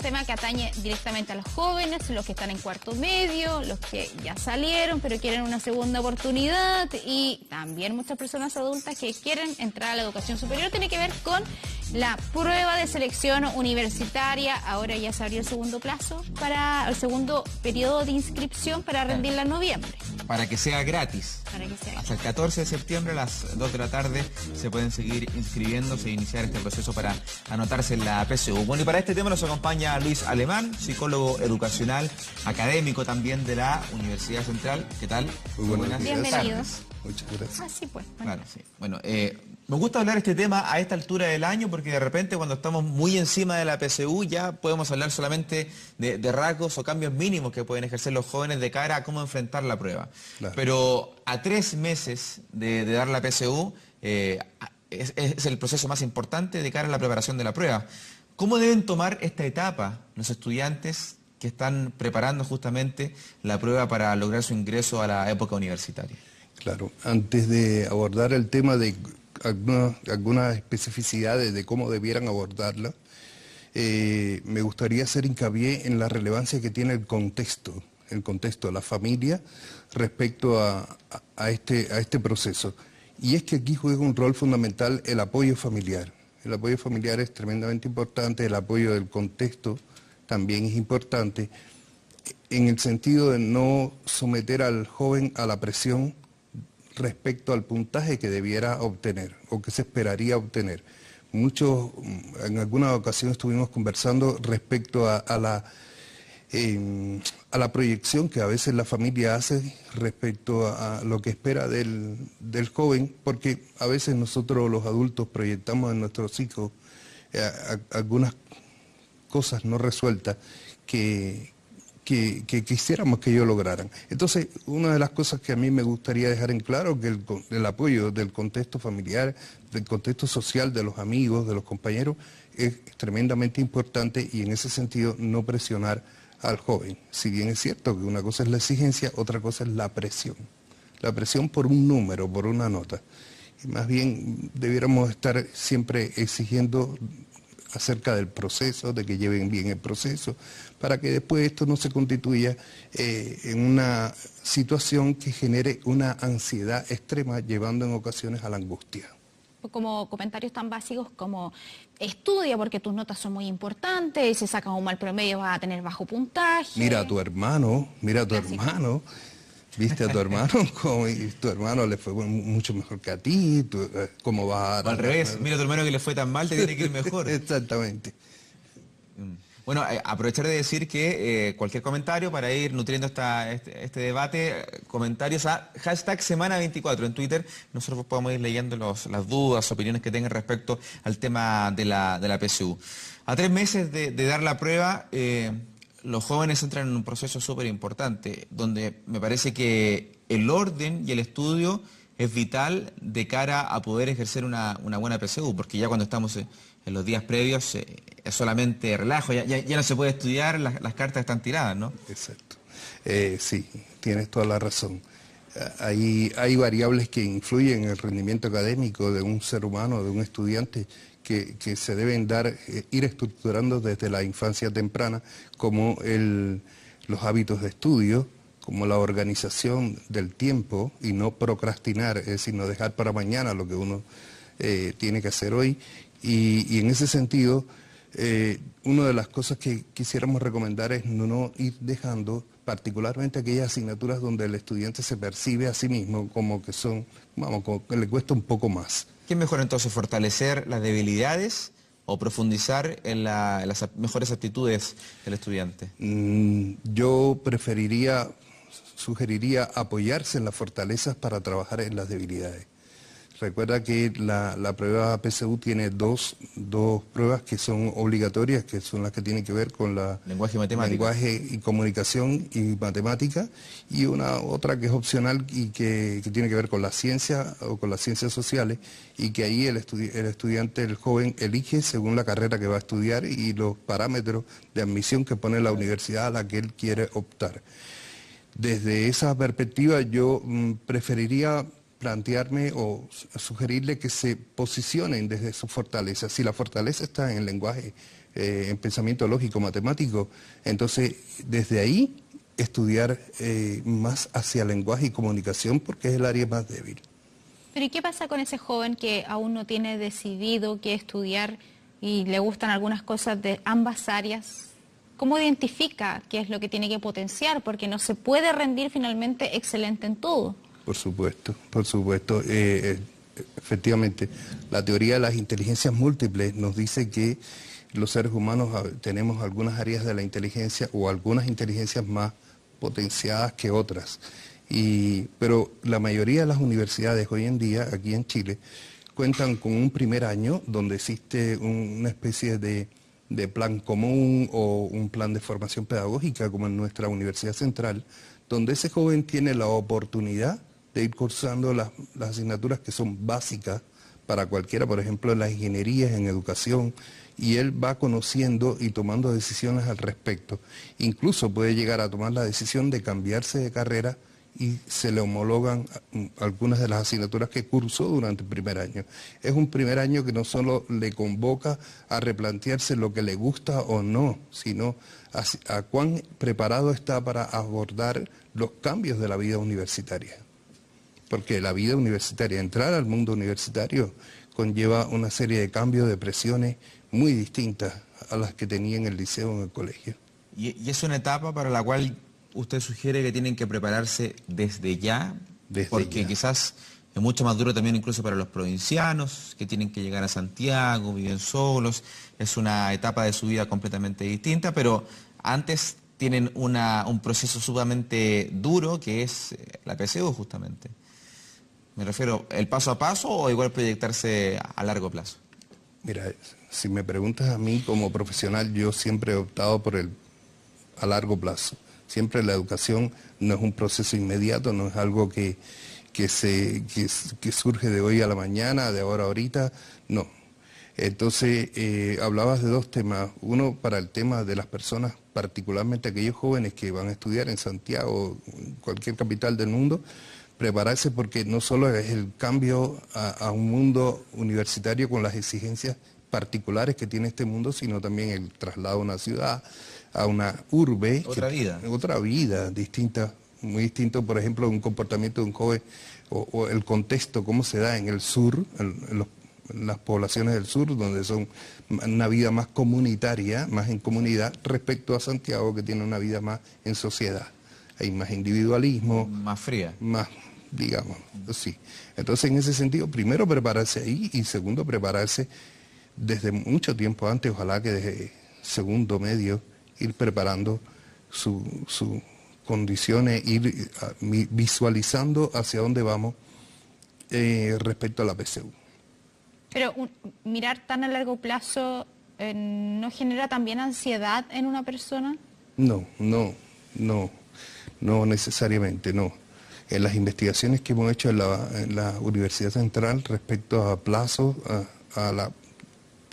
tema que atañe directamente a los jóvenes, los que están en cuarto medio, los que ya salieron pero quieren una segunda oportunidad, y también muchas personas adultas que quieren entrar a la educación superior. Tiene que ver con la prueba de selección universitaria. Ahora ya se abrió el segundo plazo para el segundo periodo de inscripción para rendirla en noviembre. Para que sea gratis. Hasta el 14 de septiembre a las 2 de la tarde se pueden seguir inscribiéndose e iniciar este proceso para anotarse en la PSU. Bueno, y para este tema nos acompaña Luis Alemán, psicólogo educacional, académico también de la Universidad Central. ¿Qué tal? Muy buenas tardes. Bienvenidos. Muchas gracias. Así pues. Claro, sí. Bueno, me gusta hablar de este tema a esta altura del año porque de repente cuando estamos muy encima de la PSU ya podemos hablar solamente de rasgos o cambios mínimos que pueden ejercer los jóvenes de cara a cómo enfrentar la prueba. Claro. Pero a 3 meses de dar la PSU es el proceso más importante de cara a la preparación de la prueba. ¿Cómo deben tomar esta etapa los estudiantes que están preparando justamente la prueba para lograr su ingreso a la época universitaria? Claro, antes de abordar el tema de algunas especificidades de cómo debieran abordarla, me gustaría hacer hincapié en la relevancia que tiene el contexto de la familia respecto a este proceso. Y es que aquí juega un rol fundamental el apoyo familiar. El apoyo familiar es tremendamente importante, el apoyo del contexto también es importante, en el sentido de no someter al joven a la presión respecto al puntaje que debiera obtener o que se esperaría obtener. En algunas ocasiones estuvimos conversando respecto a la proyección que a veces la familia hace respecto a lo que espera del joven, porque a veces nosotros los adultos proyectamos en nuestros hijos algunas cosas no resueltas que quisiéramos que ellos lograran. Entonces, una de las cosas que a mí me gustaría dejar en claro es que el apoyo del contexto familiar, del contexto social, de los amigos, de los compañeros, es tremendamente importante, y en ese sentido no presionar al joven. Si bien es cierto que una cosa es la exigencia, otra cosa es la presión. La presión por un número, por una nota. Y más bien debiéramos estar siempre exigiendo acerca del proceso, de que lleven bien el proceso, para que después esto no se constituya en una situación que genere una ansiedad extrema, llevando en ocasiones a la angustia. Como comentarios tan básicos como estudia porque tus notas son muy importantes, si sacas un mal promedio vas a tener bajo puntaje. Mira a tu hermano, viste a tu hermano, y tu hermano le fue mucho mejor que a ti, ¿cómo vas a...? O al revés, mira a tu hermano que le fue tan mal, te tiene que ir mejor. Exactamente. Bueno, aprovechar de decir que cualquier comentario para ir nutriendo este debate, comentarios a #semana24 en Twitter, nosotros podemos ir leyendo las dudas, opiniones que tengan respecto al tema de la PSU. A 3 meses de dar la prueba, los jóvenes entran en un proceso súper importante, donde me parece que el orden y el estudio es vital de cara a poder ejercer una buena PSU, porque ya cuando estamos en los días previos es solamente relajo, ya no se puede estudiar, las cartas están tiradas, ¿no? Exacto. Sí, tienes toda la razón. Hay variables que influyen en el rendimiento académico de un ser humano, de un estudiante, que se deben ir estructurando desde la infancia temprana, como los hábitos de estudio, como la organización del tiempo y no procrastinar, es decir, no dejar para mañana lo que uno tiene que hacer hoy. Y en ese sentido, una de las cosas que quisiéramos recomendar es no ir dejando, particularmente aquellas asignaturas donde el estudiante se percibe a sí mismo como que como que le cuesta un poco más. ¿Qué es mejor entonces, fortalecer las debilidades o profundizar en las mejores aptitudes del estudiante? Yo sugeriría apoyarse en las fortalezas para trabajar en las debilidades. Recuerda que la prueba PSU tiene dos pruebas que son obligatorias, que son las que tienen que ver con lenguaje y comunicación y matemática, y otra que es opcional y que tiene que ver con la ciencia o con las ciencias sociales, y que ahí el estudiante, el joven, elige según la carrera que va a estudiar y los parámetros de admisión que pone la universidad a la que él quiere optar. Desde esa perspectiva yo preferiría plantearme o sugerirle que se posicionen desde su fortaleza. Si la fortaleza está en el lenguaje en pensamiento lógico matemático. Entonces, desde ahí estudiar más hacia lenguaje y comunicación, porque es el área más débil. Pero ¿y qué pasa con ese joven que aún no tiene decidido qué estudiar y le gustan algunas cosas de ambas áreas? ¿Cómo identifica qué es lo que tiene que potenciar? Porque no se puede rendir finalmente excelente en todo. Por supuesto, por supuesto. Efectivamente, la teoría de las inteligencias múltiples nos dice que los seres humanos tenemos algunas áreas de la inteligencia o algunas inteligencias más potenciadas que otras. Pero la mayoría de las universidades hoy en día, aquí en Chile, cuentan con un primer año donde existe una especie de plan común o un plan de formación pedagógica, como en nuestra Universidad Central, donde ese joven tiene la oportunidad de ir cursando las asignaturas que son básicas para cualquiera, por ejemplo, en las ingenierías, en educación, y él va conociendo y tomando decisiones al respecto. Incluso puede llegar a tomar la decisión de cambiarse de carrera y se le homologan algunas de las asignaturas que cursó durante el primer año. Es un primer año que no solo le convoca a replantearse lo que le gusta o no, sino a cuán preparado está para abordar los cambios de la vida universitaria. Porque la vida universitaria, entrar al mundo universitario, conlleva una serie de cambios, de presiones muy distintas a las que tenía en el liceo o en el colegio. Y es una etapa para la cual usted sugiere que tienen que prepararse desde ya, porque quizás es mucho más duro también incluso para los provincianos, que tienen que llegar a Santiago, viven solos, es una etapa de su vida completamente distinta, pero antes tienen un proceso sumamente duro que es la PSU justamente. Me refiero, ¿el paso a paso o igual proyectarse a largo plazo? Mira, si me preguntas a mí como profesional, yo siempre he optado por a largo plazo. Siempre la educación no es un proceso inmediato, no es algo que surge de hoy a la mañana, de ahora a ahorita, no. Entonces, hablabas de dos temas. Uno, para el tema de las personas, particularmente aquellos jóvenes que van a estudiar en Santiago, en cualquier capital del mundo, prepararse porque no solo es el cambio a un mundo universitario con las exigencias particulares que tiene este mundo, sino también el traslado a una ciudad, a una urbe. Otra vida distinta, muy distinto, por ejemplo, un comportamiento de un joven o el contexto, cómo se da en el sur, en las poblaciones del sur, donde son una vida más comunitaria, más en comunidad, respecto a Santiago, que tiene una vida más en sociedad. Hay más individualismo. Más fría. Más, digamos, sí. Entonces, en ese sentido, primero prepararse ahí y segundo, prepararse desde mucho tiempo antes, ojalá que desde segundo medio, ir preparando sus condiciones, ir visualizando hacia dónde vamos respecto a la PSU. Pero mirar tan a largo plazo, ¿no genera también ansiedad en una persona? No necesariamente, no. En las investigaciones que hemos hecho en la Universidad Central respecto a plazos,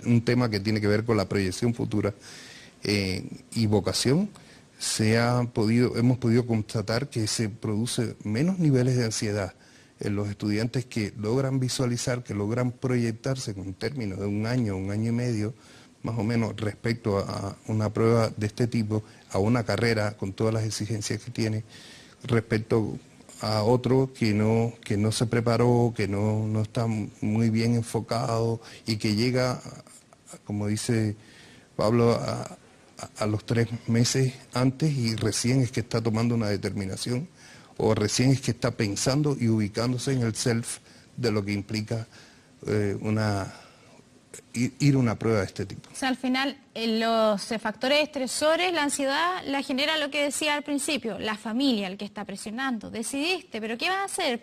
un tema que tiene que ver con la proyección futura y vocación, hemos podido constatar que se produce menos niveles de ansiedad en los estudiantes que logran visualizar, que logran proyectarse con términos de un año y medio, más o menos, respecto a una prueba de este tipo, a una carrera con todas las exigencias que tiene, respecto a otro que no se preparó, que no está muy bien enfocado y que llega, como dice Pablo, a los 3 meses antes y recién es que está tomando una determinación o recién es que está pensando y ubicándose en el self de lo que implica ir a una prueba de este tipo. O sea, al final, los factores estresores, la ansiedad, la genera lo que decía al principio, la familia, el que está presionando. Decidiste, pero ¿qué vas a hacer?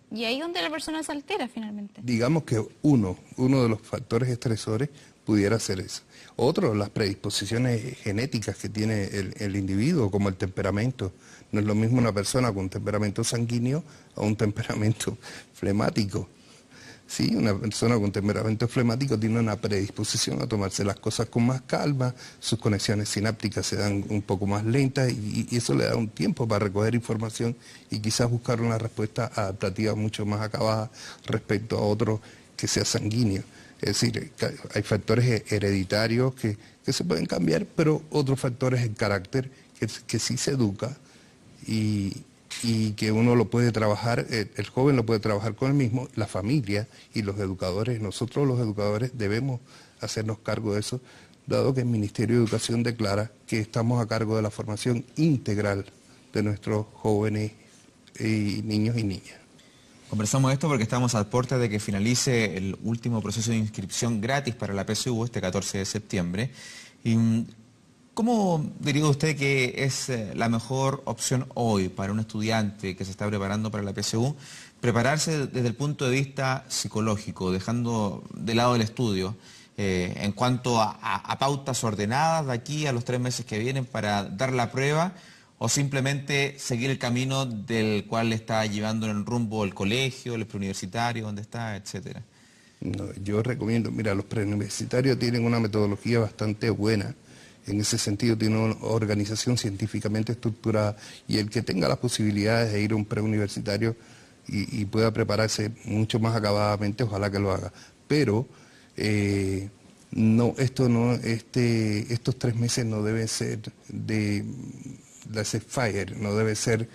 Y ahí es donde la persona se altera finalmente. Digamos que uno de los factores estresores pudiera ser eso. Otro, las predisposiciones genéticas que tiene el individuo, como el temperamento. No es lo mismo una persona con temperamento sanguíneo a un temperamento flemático. Sí, una persona con temperamento flemático tiene una predisposición a tomarse las cosas con más calma, sus conexiones sinápticas se dan un poco más lentas y eso le da un tiempo para recoger información y quizás buscar una respuesta adaptativa mucho más acabada respecto a otro que sea sanguíneo. Es decir, hay factores hereditarios que se pueden cambiar, pero otros factores en carácter que sí se educa y que uno lo puede trabajar, el joven lo puede trabajar con él mismo, la familia y los educadores. Nosotros los educadores debemos hacernos cargo de eso, dado que el Ministerio de Educación declara que estamos a cargo de la formación integral de nuestros jóvenes y niños y niñas. Conversamos esto porque estamos al borde de que finalice el último proceso de inscripción gratis para la PSU este 14 de septiembre. Y, ¿cómo diría usted que es la mejor opción hoy para un estudiante que se está preparando para la PSU? Prepararse desde el punto de vista psicológico, dejando de lado el estudio, en cuanto a pautas ordenadas de aquí a los 3 meses que vienen para dar la prueba, o simplemente seguir el camino del cual le está llevando en el rumbo el colegio, el preuniversitario, donde está, etcétera. No, yo recomiendo, mira, los preuniversitarios tienen una metodología bastante buena. En ese sentido tiene una organización científicamente estructurada, y el que tenga las posibilidades de ir a un preuniversitario y pueda prepararse mucho más acabadamente, ojalá que lo haga. Pero estos 3 meses no deben ser de laissez-faire, no debe ser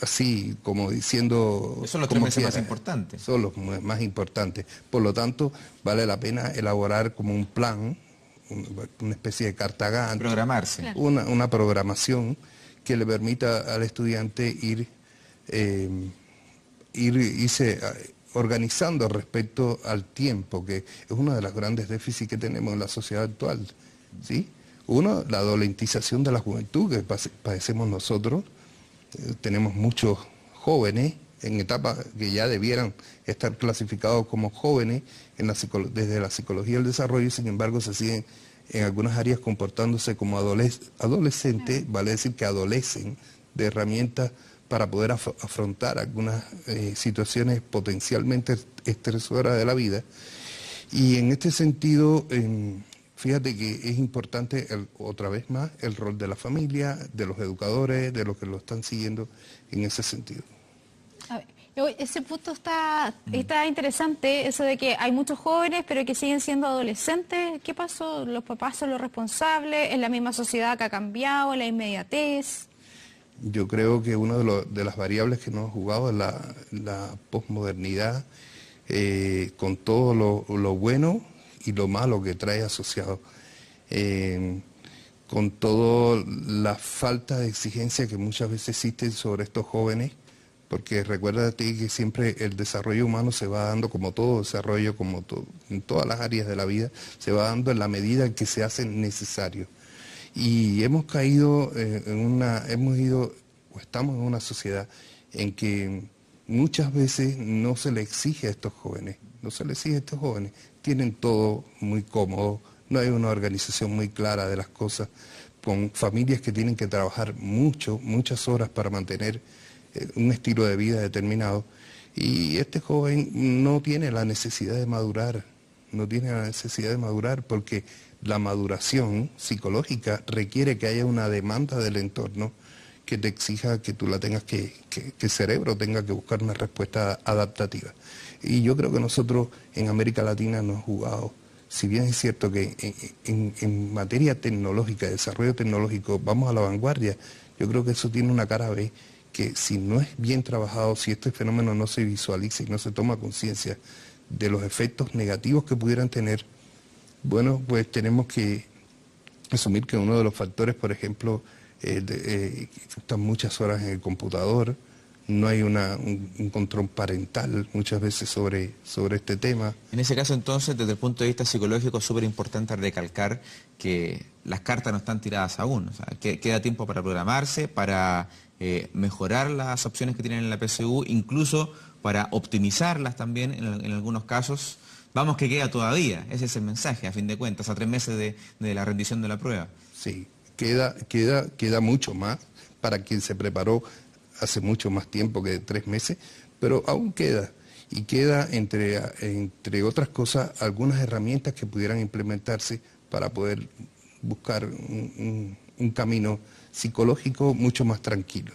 así como diciendo... Esos son los 3 meses más importantes. Son los más importantes. Por lo tanto, vale la pena elaborar como un plan, una especie de carta Gantt. Programarse. Claro. Una programación que le permita al estudiante irse organizando respecto al tiempo, que es uno de los grandes déficits que tenemos en la sociedad actual, ¿sí? Uno, la adolescentización de la juventud que padecemos nosotros. Tenemos muchos jóvenes en etapas que ya debieran estar clasificados como jóvenes desde la psicología del desarrollo, y sin embargo se siguen en algunas áreas comportándose como adolescentes, vale decir que adolecen de herramientas para poder afrontar algunas situaciones potencialmente estresoras de la vida. Y en este sentido... fíjate que es importante, otra vez más, el rol de la familia, de los educadores, de los que lo están siguiendo en ese sentido. A ver, ese punto está interesante, eso de que hay muchos jóvenes pero que siguen siendo adolescentes. ¿Qué pasó? ¿Los papás son los responsables? ¿Es la misma sociedad que ha cambiado? ¿La inmediatez? Yo creo que una de las variables que nos ha jugado es la posmodernidad, con todo lo bueno y lo malo que trae asociado, con toda la falta de exigencia que muchas veces existe sobre estos jóvenes, porque recuérdate que siempre el desarrollo humano se va dando, como todo desarrollo, en todas las áreas de la vida, se va dando en la medida en que se hace necesario. Y hemos caído estamos en una sociedad en que muchas veces no se le exige a estos jóvenes, tienen todo muy cómodo, no hay una organización muy clara de las cosas, con familias que tienen que trabajar muchas horas para mantener un estilo de vida determinado, y este joven no tiene la necesidad de madurar, porque la maduración psicológica requiere que haya una demanda del entorno que te exija que tú la tengas que el cerebro tenga que buscar una respuesta adaptativa. Y yo creo que nosotros en América Latina nos hemos jugado, si bien es cierto que en materia tecnológica, de desarrollo tecnológico, vamos a la vanguardia, yo creo que eso tiene una cara B, que si no es bien trabajado, si este fenómeno no se visualiza y no se toma conciencia de los efectos negativos que pudieran tener, bueno, pues tenemos que asumir que uno de los factores, por ejemplo, están muchas horas en el computador, no hay un control parental muchas veces sobre este tema. En ese caso, entonces, desde el punto de vista psicológico, es súper importante recalcar que las cartas no están tiradas aún. O sea, que queda tiempo para programarse, para mejorar las opciones que tienen en la PSU, incluso para optimizarlas también en algunos casos. Vamos, que queda todavía. Ese es el mensaje, a fin de cuentas, a 3 meses de la rendición de la prueba. Sí, queda mucho más para quien se preparó hace mucho más tiempo que 3 meses, pero aún queda, y queda entre otras cosas algunas herramientas que pudieran implementarse para poder buscar un camino psicológico mucho más tranquilo.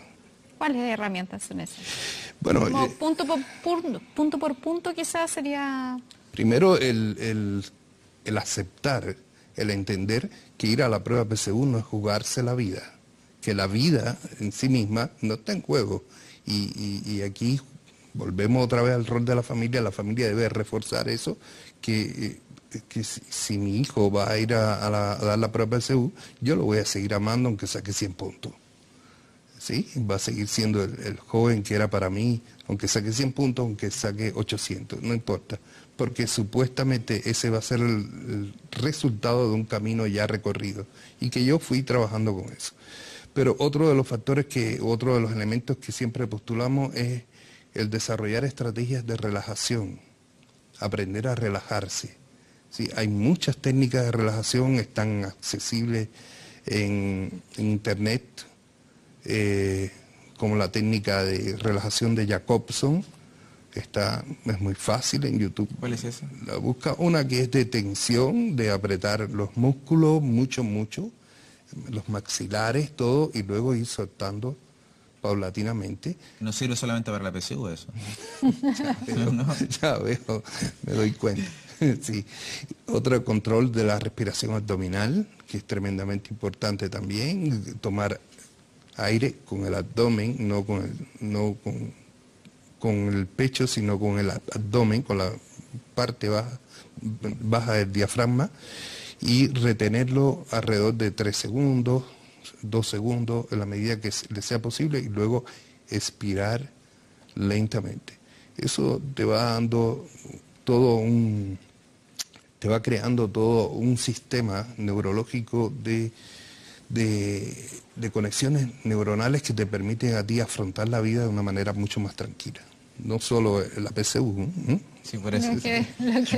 ¿Cuáles herramientas son esas? Bueno, Como punto por punto quizás sería... Primero, el aceptar, el entender que ir a la prueba PSU no es jugarse la vida, que la vida en sí misma no está en juego. Y aquí volvemos otra vez al rol de la familia debe reforzar eso, que si mi hijo va a ir a dar la prueba PSU, yo lo voy a seguir amando aunque saque 100 puntos. ¿Sí? Va a seguir siendo el joven que era para mí, aunque saque 100 puntos, aunque saque 800, no importa, porque supuestamente ese va a ser el resultado de un camino ya recorrido y que yo fui trabajando con eso. Pero otro de los factores otro de los elementos que siempre postulamos es el desarrollar estrategias de relajación, aprender a relajarse. ¿Sí? Hay muchas técnicas de relajación, están accesibles en internet, como la técnica de relajación de Jacobson, es muy fácil en YouTube. ¿Cuál es esa? La busca una que es de tensión, de apretar los músculos mucho, los maxilares, todo, y luego ir soltando paulatinamente. No sirve solamente para la PSU eso. Ya veo, me doy cuenta. Sí. Otro control de la respiración abdominal, que es tremendamente importante también, tomar aire con el abdomen, no con el pecho, sino con el abdomen, con la parte baja del diafragma, y retenerlo alrededor de 3 segundos, 2 segundos, en la medida que le sea posible, y luego expirar lentamente. Eso te va dando te va creando todo un sistema neurológico de conexiones neuronales que te permiten a ti afrontar la vida de una manera mucho más tranquila. No solo la PSU. Sí, por eso. Lo que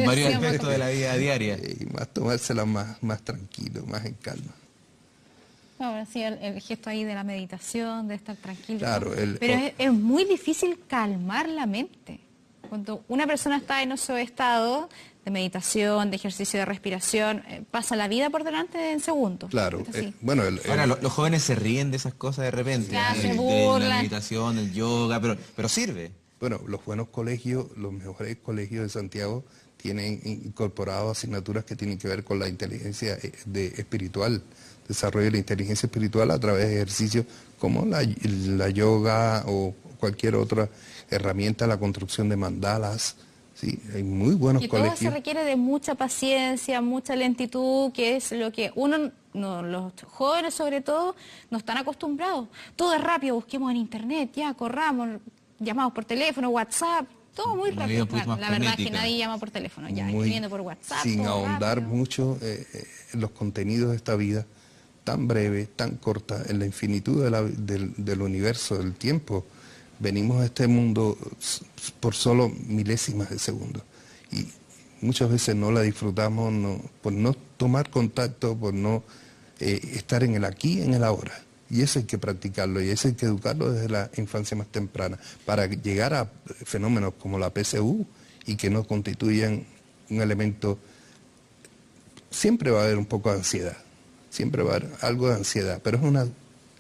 Varios decíamos. aspectos de la vida diaria. Y más tomársela más tranquilo, más en calma. Ahora sí, el gesto ahí de la meditación, de estar tranquilo. Claro, Pero es muy difícil calmar la mente. Cuando una persona está en ese estado de meditación, de ejercicio de respiración, pasa la vida por delante en segundos. Claro, Es así. bueno, Ahora, los jóvenes se ríen de esas cosas de repente. Claro, se de la burlan. meditación, del yoga, pero sirve. bueno, los buenos colegios, los mejores colegios de Santiago tienen incorporado asignaturas que tienen que ver con la inteligencia espiritual, desarrollo de la inteligencia espiritual a través de ejercicios como la yoga o cualquier otra herramienta, la construcción de mandalas. Sí, hay muy buenos Y todo colegios. se requiere de mucha paciencia, mucha lentitud, que es lo que los jóvenes sobre todo, no están acostumbrados. Todo es rápido, busquemos en internet, ya, corramos, llamamos por teléfono, WhatsApp, todo muy Una rápido. vida un poquito Claro, más la verdad es que frenética. nadie llama por teléfono, ya, Muy- escribiendo por WhatsApp. sin todo ahondar rápido. mucho en los contenidos de esta vida, tan breve, tan corta, en la infinitud del universo, del tiempo. Venimos a este mundo por solo milésimas de segundo y muchas veces no la disfrutamos por no tomar contacto, por no estar en el aquí y en el ahora. Y eso hay que practicarlo y eso hay que educarlo desde la infancia más temprana para llegar a fenómenos como la PSU y que no constituyan un elemento. Siempre va a haber un poco de ansiedad, siempre va a haber algo de ansiedad, pero es una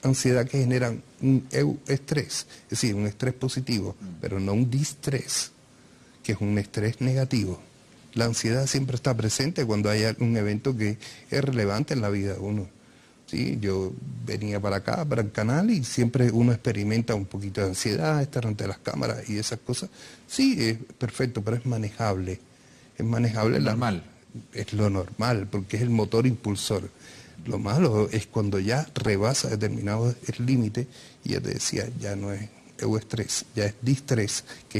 ansiedad que genera un estrés, es decir, un estrés positivo, pero no un distrés, que es un estrés negativo. La ansiedad siempre está presente cuando hay un evento que es relevante en la vida de uno. ¿Sí? Yo venía para acá, para el canal, y siempre uno experimenta un poquito de ansiedad, estar ante las cámaras y esas cosas. Sí, es perfecto, pero es manejable. Es manejable. Normal. Es lo normal, porque es el motor impulsor. Lo malo es cuando ya rebasa determinado el límite, y ya te decía, ya no es euestrés, ya es distrés, que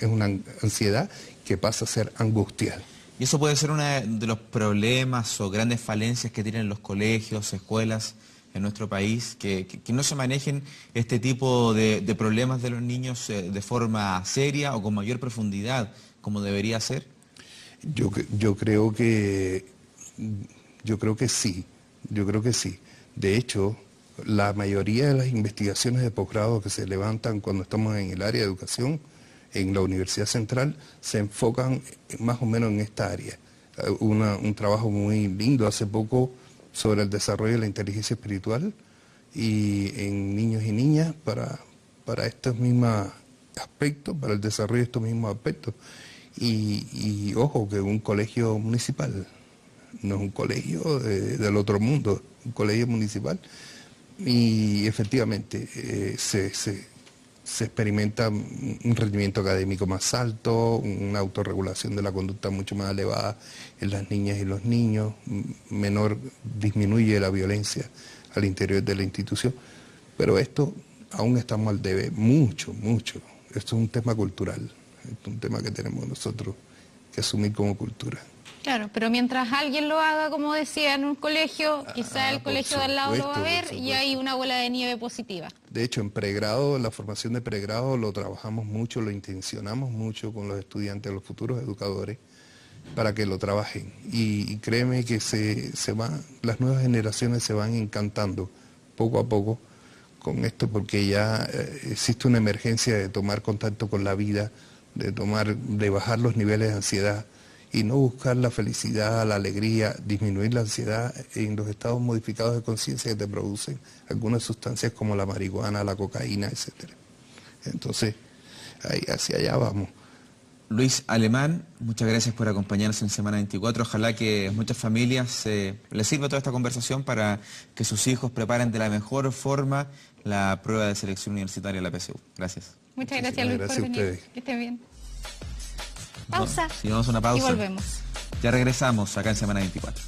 es una ansiedad que pasa a ser angustia. Y eso puede ser uno de los problemas o grandes falencias que tienen los colegios, escuelas en nuestro país, que no se manejen este tipo de problemas de los niños de forma seria o con mayor profundidad, como debería ser. Yo creo que sí, yo creo que sí. De hecho, la mayoría de las investigaciones de posgrado que se levantan cuando estamos en el área de educación, en la Universidad Central, se enfocan más o menos en esta área. Un trabajo muy lindo hace poco sobre el desarrollo de la inteligencia espiritual y en niños y niñas para estos mismos aspectos, para el desarrollo de estos mismos aspectos. Y ojo, que un colegio municipal, no es un colegio del otro mundo, un colegio municipal. Y efectivamente se experimenta un rendimiento académico más alto, una autorregulación de la conducta mucho más elevada en las niñas y los niños, disminuye la violencia al interior de la institución. Pero esto aún estamos al debe, mucho. Esto es un tema cultural, es un tema que tenemos nosotros que asumir como cultura. Claro, pero mientras alguien lo haga, como decía, en un colegio, quizá el colegio de al lado lo va a ver y hay una bola de nieve positiva. De hecho, en pregrado, la formación de pregrado lo trabajamos mucho, lo intencionamos mucho con los estudiantes, los futuros educadores, para que lo trabajen. Y créeme que las nuevas generaciones se van encantando poco a poco con esto, porque ya existe una emergencia de tomar contacto con la vida, de bajar los niveles de ansiedad y no buscar la felicidad, la alegría, disminuir la ansiedad en los estados modificados de conciencia que te producen algunas sustancias como la marihuana, la cocaína, etc. Entonces, hacia allá vamos. Luis Alemán, muchas gracias por acompañarnos en Semana 24. Ojalá que muchas familias les sirva toda esta conversación para que sus hijos preparen de la mejor forma la prueba de selección universitaria de la PSU. Gracias. Muchas gracias, Luis, por venir. Que esté bien. Pausa. Si vamos a una pausa. Y volvemos. Ya regresamos acá en Semana 24.